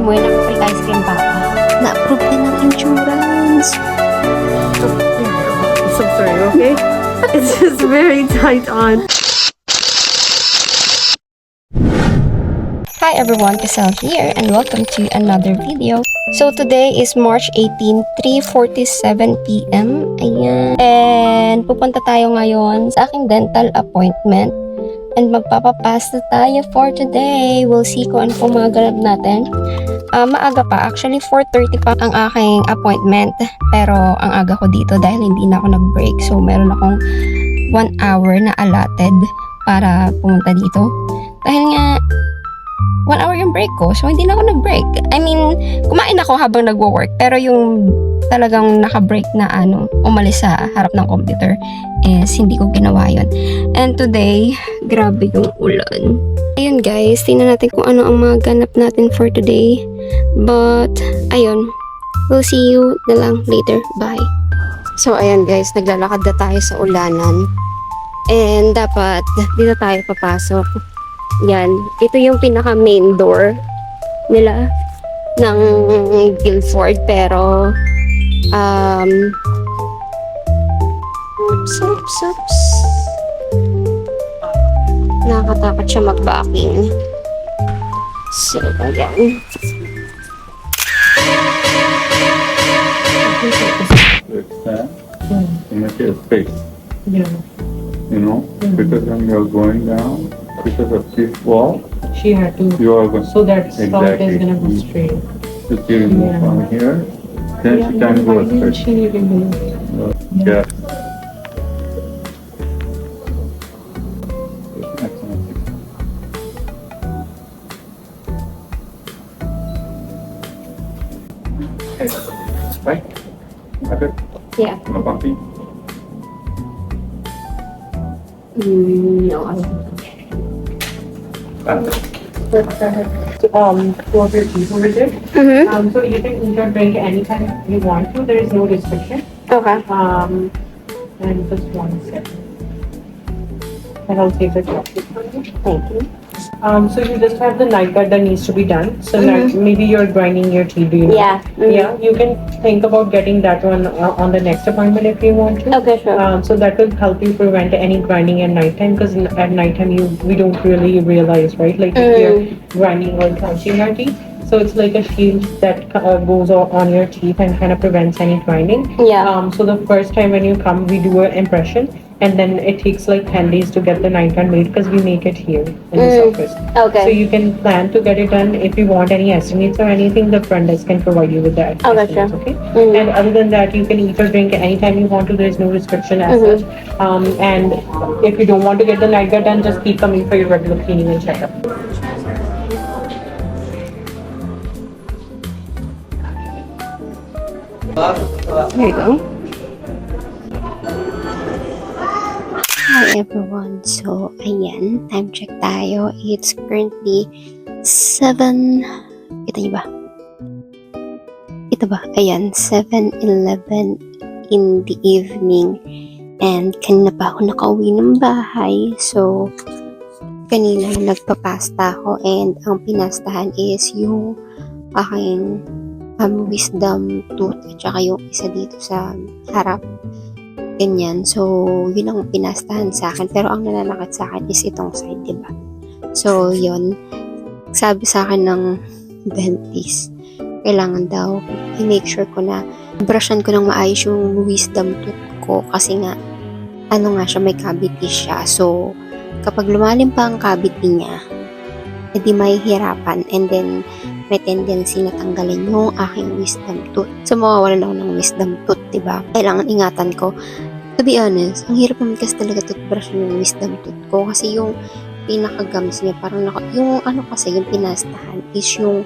mo yun, nakapag ice cream pa ako. Na-approve din ng insurance. I'm so sorry, okay? It's just very tight on. Hi everyone, Casel here and welcome to another video. So today is March 18, 3:47 PM. Ayan. And pupunta tayo ngayon sa aking dental appointment. And magpapapasta tayo for today. We'll see kung ano pong mga ganap natin. Maaga pa. Actually, 4:30 pa ang aking appointment. Pero ang aga ko dito dahil hindi na ako nag-break. So, meron akong 1 hour na allotted para pumunta dito. Dahil nga, 1 hour yung break ko. So, hindi na ako nag-break. I mean, kumain ako habang nagwo-work. Pero yung talagang naka-break na umalis sa harap ng computer is hindi ko ginawa yun. And today, grabe yung ulan. Ayun guys, tingnan natin kung ano ang mga ganap natin for today. But, ayun. We'll see you na lang later. Bye. So, ayan guys, naglalakad na tayo sa ulanan. And dapat, dito tayo papasok. Yan. Ito yung pinaka main door nila ng Guildford. Pero, oops. Nakakatakot siya mag-backing. So, ayan. Extend to make it a space, Yeah. you know, because when you're going down, because of this wall, She had to. you are going So that spout is gonna go Exactly. straight. to remove Yeah. from here, then she can go Why didn't straight. she remove? Yeah. Right? Okay. Yeah. No bumping. No, Two of your teeth over there. So you can eat or drink anytime you want to. There is no restriction. Okay. And just 1 second. And I'll take the chocolate for you. Thank you. So you just have the night guard that needs to be done. So that maybe you're grinding your teeth, do you know? Yeah. Yeah, you can think about getting that one on the next appointment if you want to. Okay, sure. So that will help you prevent any grinding at nighttime, because at nighttime we don't really realize, right? Like if you're grinding or clenching your teeth. So it's like a shield that goes on your teeth and kind of prevents any grinding. Yeah. So the first time when you come, we do an impression, and then it takes like 10 days to get the night guard made, because we make it here in this office. So Okay. you can plan to get it done. If you want any estimates or anything, the front desk can provide you with that. Okay, sure. Okay. And other than that, you can eat or drink anytime you want to. There's no restriction as such. And if you don't want to get the night guard done, just keep coming for your regular cleaning and checkup. There you go. Hi everyone. So, ayan. Time check tayo. It's currently 7... Kita niyo ba? Ito ba? Ayan. 7:11 in the evening. And kanina pa ako nakauwi ng bahay. So, kanina nagpapasta ako. And ang pinastahan is yung aking wisdom tooth at saka yung isa dito sa harap. Ganyan. So, yun ang pinastahan sa akin. Pero ang nananakit sa akin is itong side, diba? So, yun. Sabi sa akin ng dentist, kailangan daw i-make sure ko na brushan ko ng maayos yung wisdom tooth ko kasi nga, siya, may cavity siya. So, kapag lumalim pa ang cavity niya, edi mahihirapan, and then may tendency na tanggalin yung aking wisdom tooth. So, mawawalan ako ng wisdom tooth, diba? Kailangan ingatan ko. To be honest, ang hirap naman kasi talaga toothbrush yung wisdom tooth ko kasi yung pinaka-gums niya, parang yung kasi, yung pinastahan is yung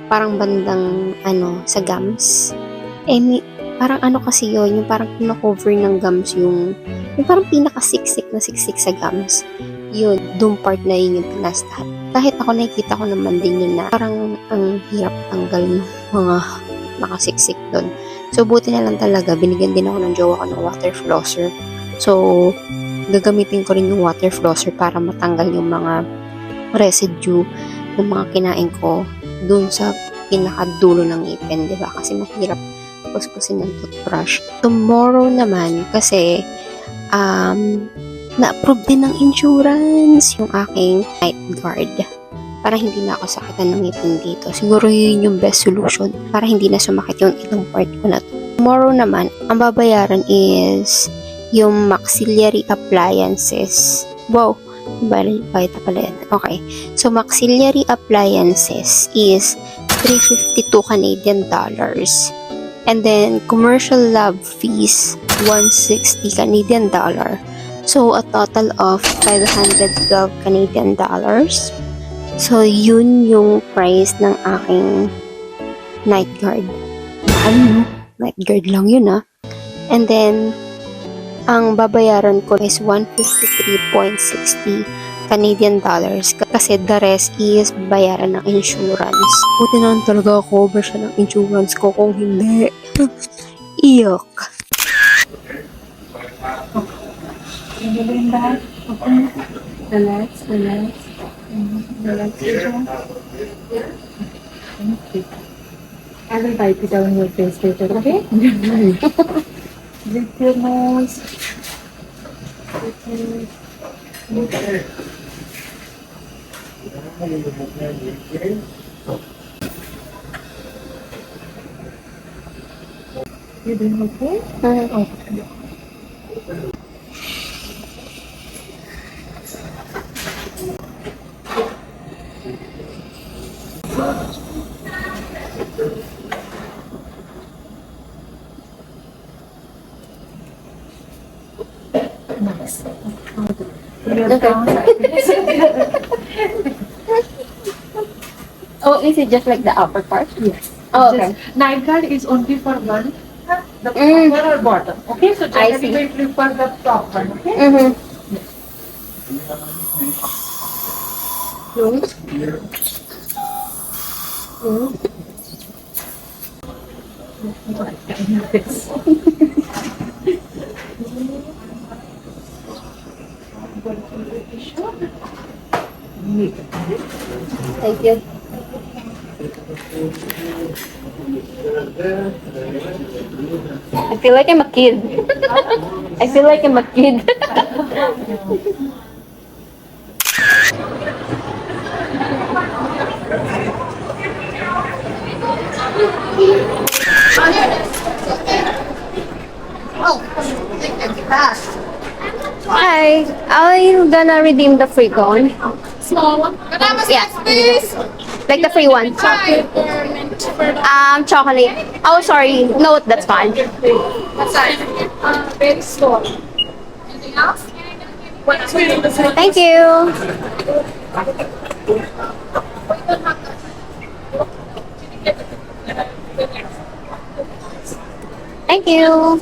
parang bandang, sa gums. Parang kasi yun, yung parang na-cover ng gums yung parang pinaka-siksik na siksik sa gums. Yun, doon part na yun yung pinastahan. Kahit ako nakikita ko naman din yun na parang ang hirap tanggal ng mga nakasiksik doon. So, buti na lang talaga, binigyan din ako ng jowa ko ng water flosser. So, gagamitin ko rin yung water flosser para matanggal yung mga residue ng mga kinain ko dun sa pinakadulo ng ngipin, di ba? Kasi mahirap kuskusin ng toothbrush. Tomorrow naman, kasi na-approve din ng insurance yung aking night guard. Para hindi na ako sakitan ng ngipin dito. Siguro yun yung best solution para hindi na sumakit yung itong part ko na to. Tomorrow naman, ang babayaran is yung maxillary appliances. Wow! Bayad pala yan. Okay. So, maxillary appliances is 352 Canadian dollars. And then, commercial lab fees, 160 Canadian dollar. So, a total of 512 Canadian dollars. So, yun yung price ng aking night guard. Mahal, no? Night guard lang yun, ah. And then, ang babayaran ko is 153.60 Canadian dollars kasi the rest is bayaran ng insurance. Buti na lang talaga cover siya ng insurance ko kung hindi. Iyok. Relax. Relax. I will wipe it down your face later, okay? With your nose. You doing okay? Okay. Nice. Oh, is it just like the upper part? Yes. Oh, okay. Just, night guard is only for one, the Mm. upper or bottom. Okay, so I generally see. we prefer the top one. Okay. Mm-hmm. Yes. Thank you. I feel like I'm a kid. I feel like I'm a kid. Hi, I'm gonna redeem the free cone. Small one. Yeah. Please. Like the free one. Chocolate or mint for the Chocolate. Oh, sorry. No, that's fine. side. Very small. Anything else? Thank you. Thank you.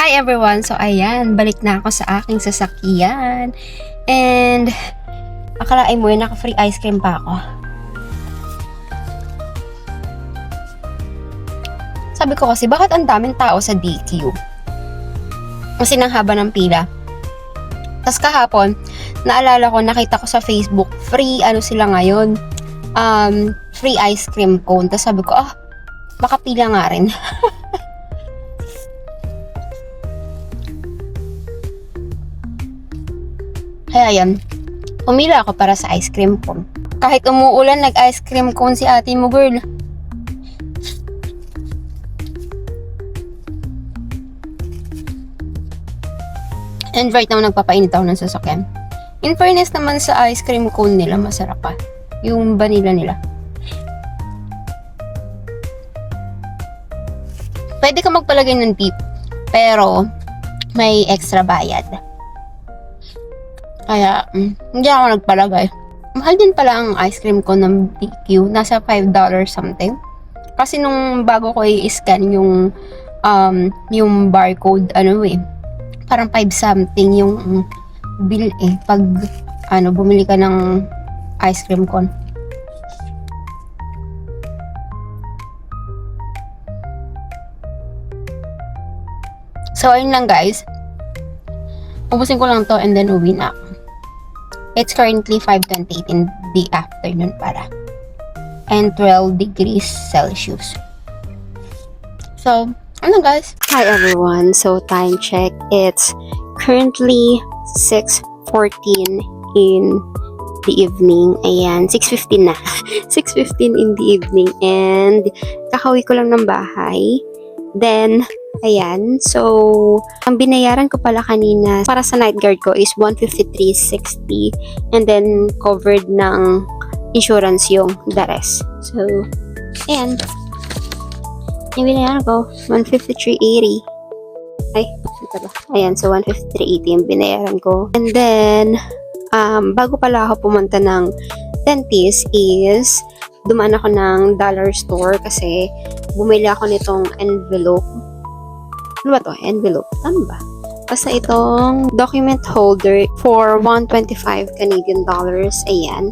Hi everyone! So ayan, balik na ako sa aking sasakyan. And akalain mo yun, naka-free ice cream pa ako. Sabi ko kasi, bakit ang daming tao sa DQ? Kasi nang haba ng pila. Tapos kahapon, naalala ko, nakita ko sa Facebook, free ano sila ngayon, free ice cream cone. Tapos sabi ko, baka pila nga rin. Kaya yan, pumila ako para sa ice cream cone. Kahit umuulan, nag-ice cream cone si ate mo, girl. And right now, nagpapainit ako ng sasakyan. In fairness naman sa ice cream cone nila, masarap pa. Yung vanilla nila. Pwede ka magpalagay ng tip, pero may extra bayad. Kaya, hindi ako nagpalagay. Mahal din pala ang ice cream ko ng DQ. Nasa $5 something. Kasi nung bago ko i-scan yung barcode, parang 5 something yung bill pag bumili ka ng ice cream cone. So, ayun lang guys. Ubusin ko lang to and then uwi na ako. It's currently 5:28 in the afternoon para. And 12 degrees Celsius. So, ano guys? Hi everyone. So, time check. It's currently 6:14 in the evening. Ayan, 6:15 na. 6:15 in the evening. And, kakauwi ko lang ng bahay. Then, ayan. So, ang binayaran ko pala kanina para sa night guard ko is 153.60. And then, covered ng insurance yung the rest. So, ayan. Yung binayaran ko, 153.80. Ay, ito ba? Ayan, so 153.80 yung binayaran ko. And then, bago pala ako pumunta ng dentist is, dumaan ako ng dollar store kasi bumili ako nitong envelope. Ano ba to? Envelope. Tama ba? Basta itong document holder for 125 Canadian dollars. Ayan.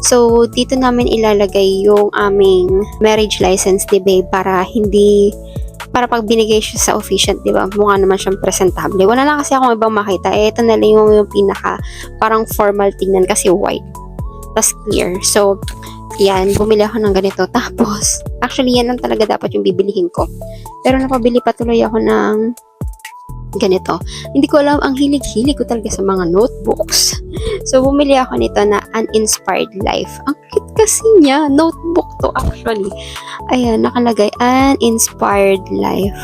So, dito namin ilalagay yung aming marriage license, di ba? Para pag binigay siya sa officiant, di ba? Mukha naman siyang presentable. Wala na kasi akong ibang makita. Ito na lang yung pinaka parang formal tingnan kasi white. Tas clear. So, yan. Bumili ako ng ganito. Tapos, actually, yan lang talaga dapat yung bibilihin ko. Pero napabili pa tuloy ako ng ganito. Hindi ko alam, ang hilig-hilig ko talaga sa mga notebooks. So, bumili ako nito na Uninspired Life. Ang cute kasi niya. Notebook to actually. Ayan, nakalagay, Uninspired Life.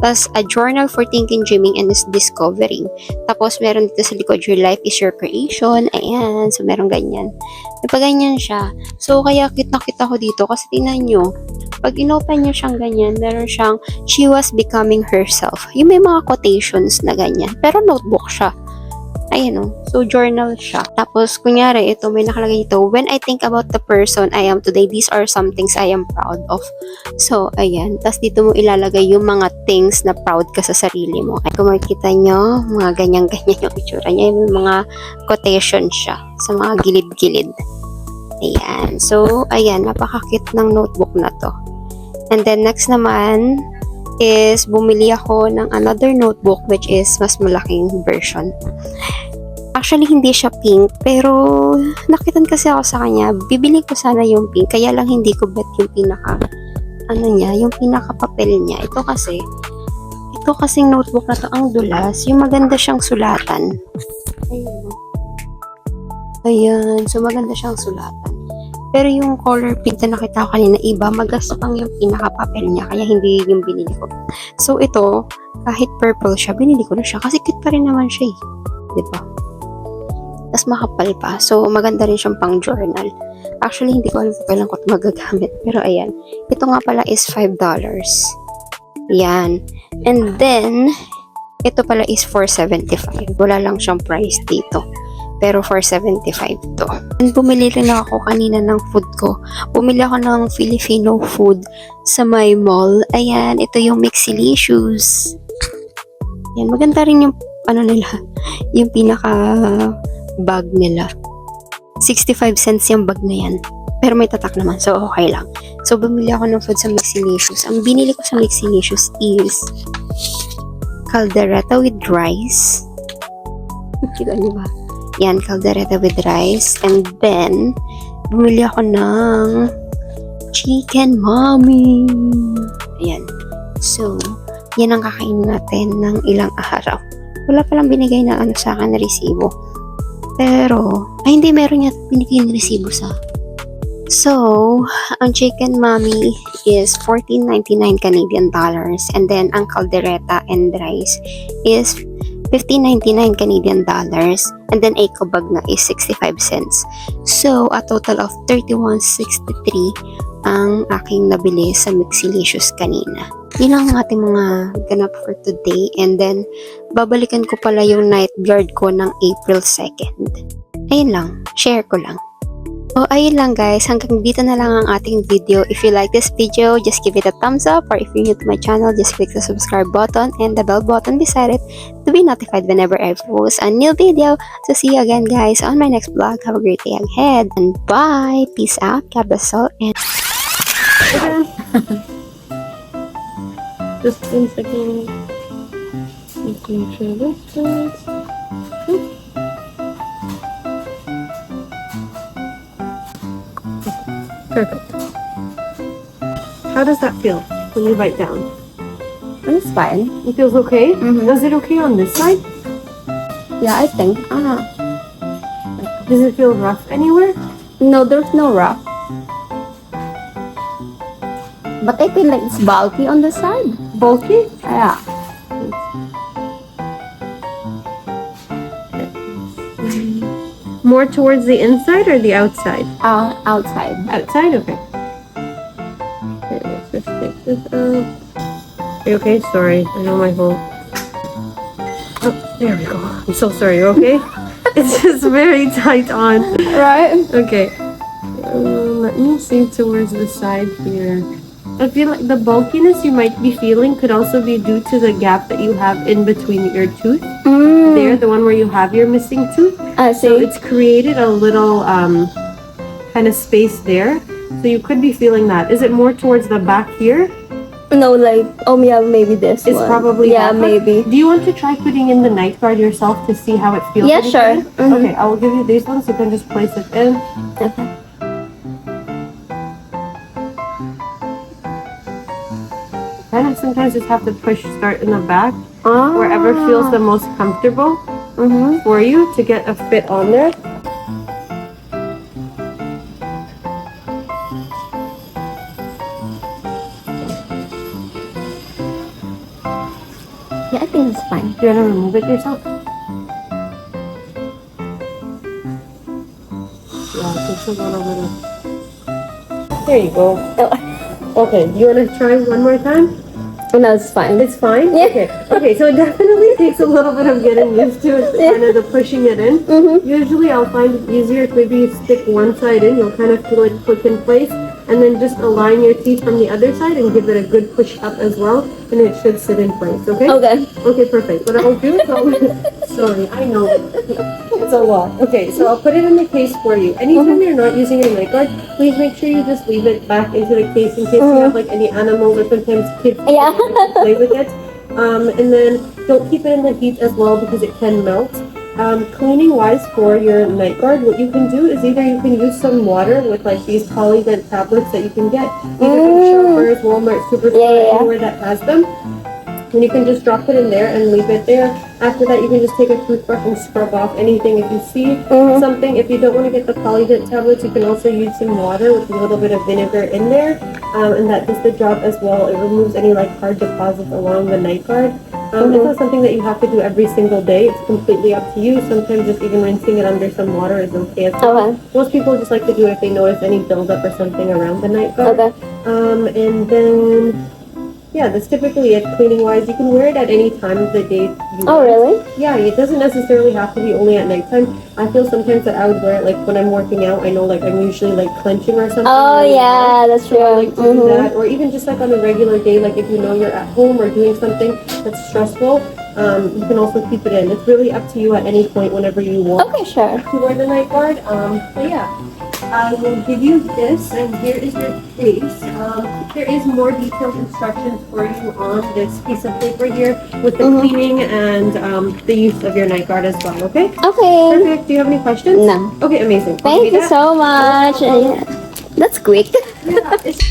Tapos, a journal for thinking, dreaming, and discovering. Tapos, meron dito sa likod, your life is your creation. Ayan, so meron ganyan. May pa ganyan siya. So, kaya cute na cute ako dito. Kasi tingnan nyo, pag inopen nyo siyang ganyan, meron siyang, she was becoming herself. Yung may mga quotations na ganyan. Pero notebook siya. Ayan o. So, journal siya. Tapos, kunyari, ito, may nakalagay ito. When I think about the person I am today, these are some things I am proud of. So, ayan. Tapos, dito mo ilalagay yung mga things na proud ka sa sarili mo. Ay, kung makikita nyo, mga ganyan-ganyan yung itsura niya. Yung mga quotation siya sa mga gilid-gilid. Ayan. So, ayan. Napaka-cute ng notebook na to. And then, next naman is bumili ako ng another notebook which is mas malaking version. Actually, hindi siya pink, pero nakitan kasi ako sa kanya. Bibili ko sana yung pink, kaya lang hindi ko bet yung yung pinaka-papel niya. Ito kasing notebook na to, ang dulas. Yung maganda siyang sulatan. Ayan, so maganda siyang sulatan. Pero yung color pink na nakita ko kanina, iba, magaspang yung pinaka-papel niya, kaya hindi yung binili ko. So, ito, kahit purple siya, binili ko na siya, kasi cute pa rin naman siya eh. Diba? Tapos makapal pa. So, maganda rin siyang pang journal. Actually, hindi ko alam kung kailan ko ito magagamit. Pero ayan, ito nga pala is $5. Yan. And then, ito pala is $4.75. Wala lang siyang price dito. Pero $4.75 to. And bumili rin ako kanina ng food ko. Bumili ako ng Filipino food sa my mall. Ayan, ito yung Mixilicious. Yan, maganda rin yung nila, yung pinaka bag nila. 65 cents yung bag na yan. Pero may tatak naman, so okay lang. So, bumili ako ng food sa Mixilicious. Ang binili ko sa Mixilicious is caldereta with rice. Kita niyo ba? Yan, caldereta with rice. And then, bumili ako ng chicken mommy. Ayan. So, yan ang kakainin natin ng ilang araw. Wala palang binigay na sa akin na resibo. Pero, hindi, meron niya binigay na resibo sa. So, ang chicken mommy is $14.99 Canadian dollars. And then, ang caldereta and rice is $15.99 Canadian dollars. And then, eco bag na is 65 cents. So, a total of $31.63 ang aking nabili sa Mixilicious kanina. Yun lang ang ating mga ganap for today. And then, babalikan ko pala yung night guard ko ng April 2nd. Ayun lang. Share ko lang. So, ayun lang guys. Hanggang dito na lang ang ating video. If you like this video, just give it a thumbs up. Or if you're new to my channel, just click the subscribe button and the bell button beside it to be notified whenever I post a new video. So, see you again guys on my next vlog. Have a great day ahead. And bye! Peace out. God bless all. And Just 1 second. Making sure this is Perfect. How does that feel when you bite down? It's fine. It feels okay? Mhm. Is it okay on this side? Yeah, I think. Does it feel rough anywhere? No, there's no rough. But I feel like it's bulky on the side. Bulky? Yeah. More towards the inside or the outside? Outside. Outside? Okay. Okay, let's just take this out. Are you okay? Sorry, I know my whole... Oh, there we go. I'm so sorry, you okay? It's just very tight on. Right? Okay. Let me see towards the side here. I feel like the bulkiness you might be feeling could also be due to the gap that you have in between your tooth. There, the one where you have your missing tooth. I So see. it's created a little kind of space there. So you could be feeling that. Is it more towards the back here? No, like, yeah, maybe this It's one. probably Yeah, that one. maybe. Do you want to try putting in the night guard yourself to see how it feels? Yeah, inside? sure. Mhm. Okay, I will give you these ones. You can just place it in. Okay. Kind of sometimes just have to push start in the back, Ah. wherever feels the most comfortable Mm-hmm. for you to get a fit on there. Yeah, I think it's fine. Do you want to remove it yourself? Yeah, just a little bit of... There you go. Okay, you want to try one more time? No, it's fine. It's fine? Yeah. Okay. Okay, so it definitely takes a little bit of getting used to it, kind of the pushing it in. Mm-hmm. Usually I'll find it easier if maybe you stick one side in, you'll kind of feel it click in place, and then just align your teeth from the other side and give it a good push up as well, and it should sit in place, okay? Okay. Okay, perfect. What I'll do is sorry, I know. It's a lot. Okay, so I'll put it in the case for you. Anytime you're not using your night guard, please make sure you just leave it back into the case in case you have like any animals or sometimes kids Yeah. like to play with it. And then don't keep it in the heat as well because it can melt. Cleaning wise for your night guard, what you can do is either you can use some water with like these Polydent tablets that you can get either from Shoppers, Walmart, Superstore, Yeah. anywhere that has them. And you can just drop it in there and leave it there. After that, you can just take a toothbrush and scrub off anything if you see something. If you don't want to get the Polydent tablets, you can also use some water with a little bit of vinegar in there. And that does the job as well. It removes any like hard deposits along the night guard. It's not something that you have to do every single day. It's completely up to you. Sometimes just even rinsing it under some water is okay as well. Okay. Most people just like to do it if they notice any buildup or something around the night guard. Okay. And then, yeah, that's typically it cleaning wise. You can wear it at any time of the day you Oh, want. really? Yeah, it doesn't necessarily have to be only at nighttime. I feel sometimes that I would wear it like when I'm working out. I know like I'm usually like clenching or something. Oh, really yeah, hard. that's So I true. like to do that, or even just like on a regular day, like if you know you're at home or doing something that's stressful, you can also keep it in. It's really up to you at any point whenever you want Okay, sure. to wear the night guard. But yeah, I will give you this, and here is your case. There is more detailed instructions for you on this piece of paper here with the cleaning and the use of your night guard as well. Okay. Okay. Perfect. Do you have any questions? No. Okay, amazing. I'll Thank do you that. so much. Yeah. That's quick. Yeah, it's